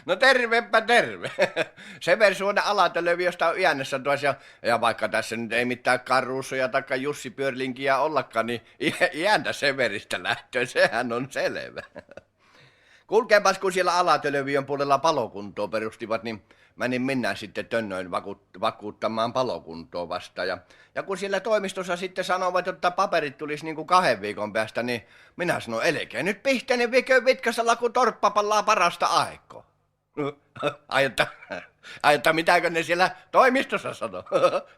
No tervepä terve. Seversuonen Alatölövi, josta on Iänessä tuossa. Ja vaikka tässä nyt ei mitään Karruusoja tai Jussi Pyörlinkiä ollakaan, niin Iäntä Severistä lähtöön, sehän on selvä. Kulkeepas, kun siellä Alatölöviön puolella palokuntoa perustivat, niin menin minä sitten Tönnöön vakuuttamaan palokuntoa vastaan. Ja kun siellä toimistossa sitten sanovat, että paperit tulisi niin kuin 2 viikon päästä, niin minä sanoin, älkää nyt pihteeni vikö vitkasella, kun torppa pallaa parasta aikaa. Aiota, mitäkö ne siellä toimistossa sanoo?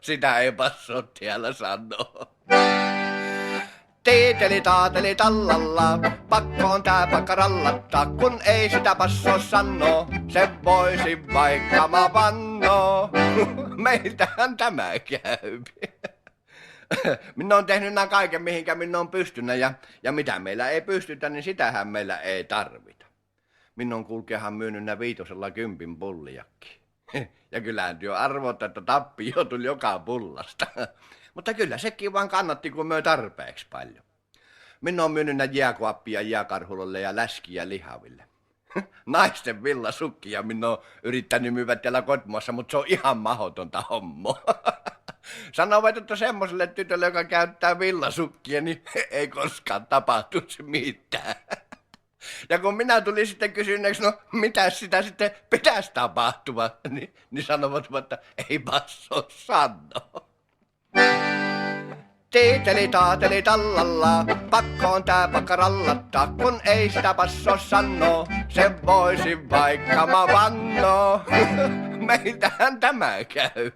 Sitä ei passoo täällä sanoa. Tiiteli taateli tallalla, pakko on tää pakka rallattaa, kun ei sitä passoo sanoo, se voisi vaikka mä vannoo. Meiltähän tämä käy. Minä on tehnyt nämä kaiken, mihinkä minä on pystynyt, ja mitä meillä ei pystytä, niin sitähän meillä ei tarvita. Minä on kulkeahan myynyt nää 5 pulliakin. Ja kyllähän työ arvottaa, että tappio tuli joka pullasta. Mutta kyllä sekin vaan kannatti, kun myö tarpeeksi paljon. Minä on myynyt nää jääkuoppia jääkarhulolle ja läskiä lihaville. Naisten villasukkia minä on yrittänyt myyä täällä kotimaassa, mutta se on ihan mahdotonta hommaa. Sanovat, että semmoiselle tytölle, joka käyttää villasukkia, niin ei koskaan tapahtuisi mitään. Ja kun minä tulin sitten kysyneeksi, no mitä sitä sitten pitäisi tapahtua, niin sanovat, että ei passoo sanoa. Tiiteli taateli tallalla, pakko on tää pakka rallattaa, kun ei sitä passoo sanoo, se voisi vaikka mä vannoo. Meiltähän tämä käy.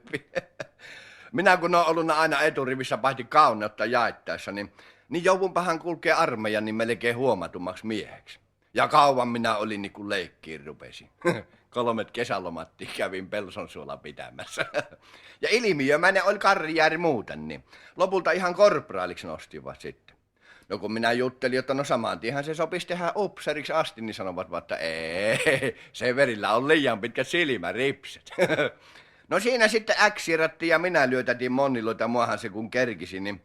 Minä kun olen ollut aina eturivissä paitsi kauneutta jaettaessa, niin joudunpahan kulkea armeijan niin melkein huomatummaksi mieheksi. Ja kauan minä olin niin kuin leikkiin rupesin. 3 kesälomattia kävin Pelsonsuolla pitämässä. Ja ilmiömäinen oli karjääri muuten, niin lopulta ihan korporaaliksi nostivat sitten. No kun minä juttelin, että no saman tienhän se sopisi tehdä upseriksi asti, niin sanovat, että ei, Severillä on liian pitkät silmäripset. No siinä sitten äksirattiin ja minä lyötätin monniloita, muahan se kun kerkisi, niin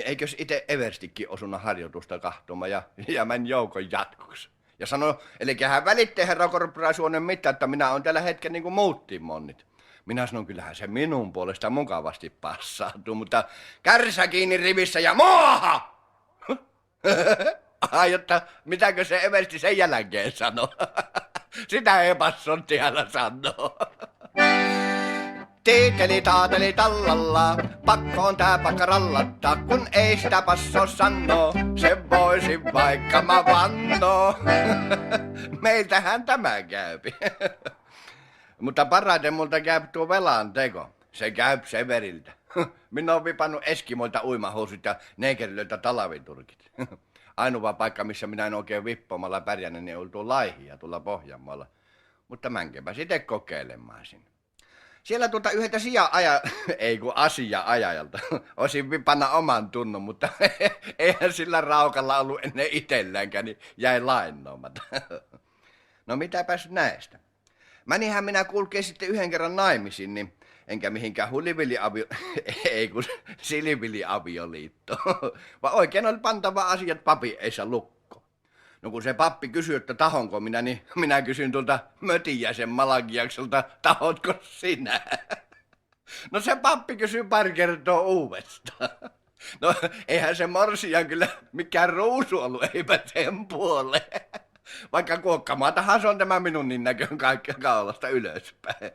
eikös itse everstikin osunut harjoitusta kahtomaan ja meni joukon jatkoksi. Ja sanoi, eli hän välitti herra korporaisuonen mitään, että minä on tällä hetken niin kuin muuttiin monnit. Minä sanon, kyllähän se minun puolesta mukavasti passautuu, mutta kärsä kiinni rivissä ja maaha! Ai, jotta mitäkö se eversti sen jälkeen sanoo? Sitä ei passon täällä sanoa. Tiiteli taateli tallalla, pakko on tää pakka rallattaa, kun ei sitä passoo sanoo, se voisi vaikka mä vannoo. Meiltähän tämä käypi. Mutta parhaiten multa käy tuo velan teko. Se käy Severiltä. Minä oon vipannut eskimoilta uimahousut ja neekerilöiltä talaviturkit. Ainoa paikka, missä minä en oikein vippaamalla pärjännyt, niin oli tuo Laihia tuolla Pohjanmaalla. Mutta mänkepä sitten kokeilemaan sinne. Siellä yhdeltä asia-ajajalta osin vipanna oman tunnon, mutta eihän sillä raukalla ollut ennen itselläänkään, niin jäi lainnoimatta. No mitäpäs näistä? Mänihän minä kulkee sitten 1 kerran naimisiin, niin enkä mihinkään siliviliavioliitto, vaan oikein oli pantava asiat papin eessä lukko. No kun se pappi kysyi, että tahonko minä, niin minä kysyn tuolta Mötiäisen Malakiakselta, tahotko sinä? No se pappi kysyi pari kertaa uudestaan. No eihän se morsian kyllä mikään ruusu ollut, eipä sen puoleen. Vaikka kuokkamaatahan se on tämä minun niin näköön kaikkea kaulasta ylöspäin.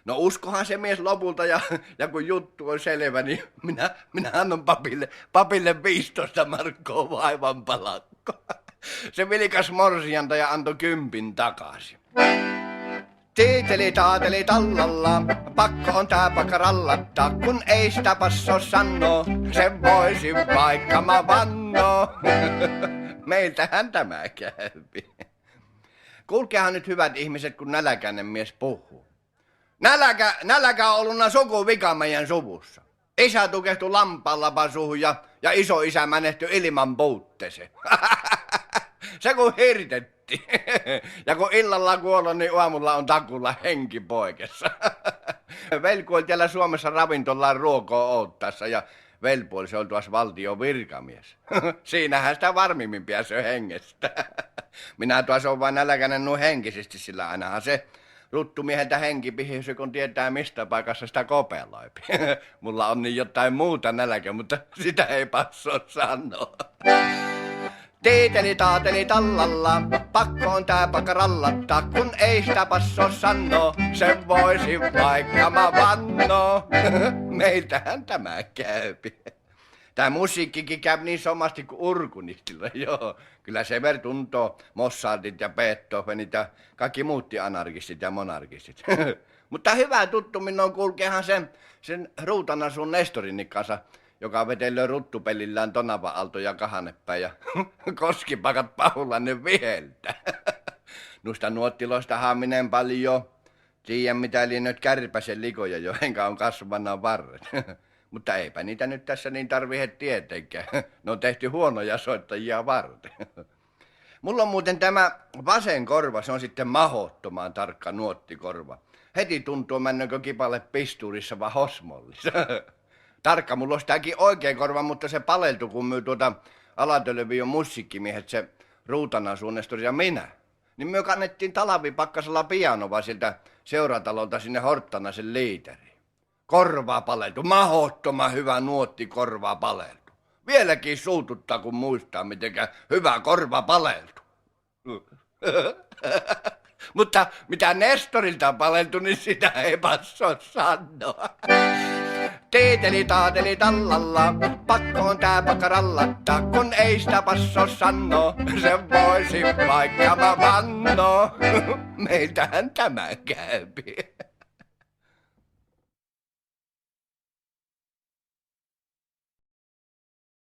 No uskohan se mies lopulta ja kun juttu on selvä, niin minä annan papille 15 markkoa vaivan palakkoa. Se vilkas morsianta ja antoi 10 takaisin. Tiiteli taateli tallalla, pakko on tää pakka rallattaa, kun ei sitä passoo sanoo, se voisi vaikka mä vannoo. Meiltähän tämä käypi. Kuulkeahan nyt hyvät ihmiset, kun nälkäinen mies puhuu. Nälkä on ollut sukuvika meidän suvussa. Isä tukehtui lampaanlapan suuhun ja isoisä menehtyi ilman puutteeseen. Se kun hirtettiin. Ja kun illalla kuolla, niin aamulla on takulla henki poikessa. Velku oli täällä Suomessa ravintolaan ruokoa odottaessa ja velpuoli se oli tuossa valtion virkamies. Siinähän sitä varmimmin pääsee hengestä. Minä tuossa on vain nälkäinen henkisesti, sillä ainahan se ruttumieheltä henki pihisy, kun tietää mistä paikassa sitä kopeloipi. Mulla on niin jotain muuta nälkä, mutta sitä ei passaa sanoa. Tiiteli taateli tallalla, pakko on tää pakka rallata, kun ei sitä passoo sanoo, sen voisin vaikka mä vannoo. Meiltähän tämä käypi. Tää musiikkikin käy niin somasti kuin urkunistilla, joo. Kyllä Sever tuntoo Mozartit ja Beethovenit ja kaikki muutkin anarkistit ja monarkistit. Mutta hyvä tuttu minun on kulkeehan sen Ruutanasun Nestorin kanssa, joka vetelee ruttupelillään Tonava-Aalto ja Kahanepäin ja koskipakat Paulanen viheltä. Noista nuottiloistahan minä en paljon tiedän mitä liennyt kärpäsen likoja, joihinka on kasvana varret. Mutta eipä niitä nyt tässä niin tarvitse tietenkään. Ne on tehty huonoja soittajia varten. Mulla on muuten tämä vasen korva, se on sitten mahdottoman tarkka nuottikorva. Heti tuntuu männökö kipalle pisturissa vai hosmollissa. Tarkka mulla on sitäkin oikea korva, mutta se paleltu, kun myy Alatölviön musiikkimiehet, se Ruutanasun Nestori ja minä. Niin me kannettiin talvipakkasella pianova siltä seuratalolta sinne Horttanasen liiteriin. Korvaa paleltu, mahdottoman hyvä nuotti korvaa paleltu. Vieläkin suututtaa, kun muistaa, mitenkä hyvä korva paleltu. Mutta mitä Nestorilta on paleltu, niin sitä ei passoo sanoa. Tiiteli taateli tallalla, pakko on tää pakka rallata, kun ei sitä passoo sanoo, sen voisi vaikka mä vannoo. Meiltähän tämä käypi.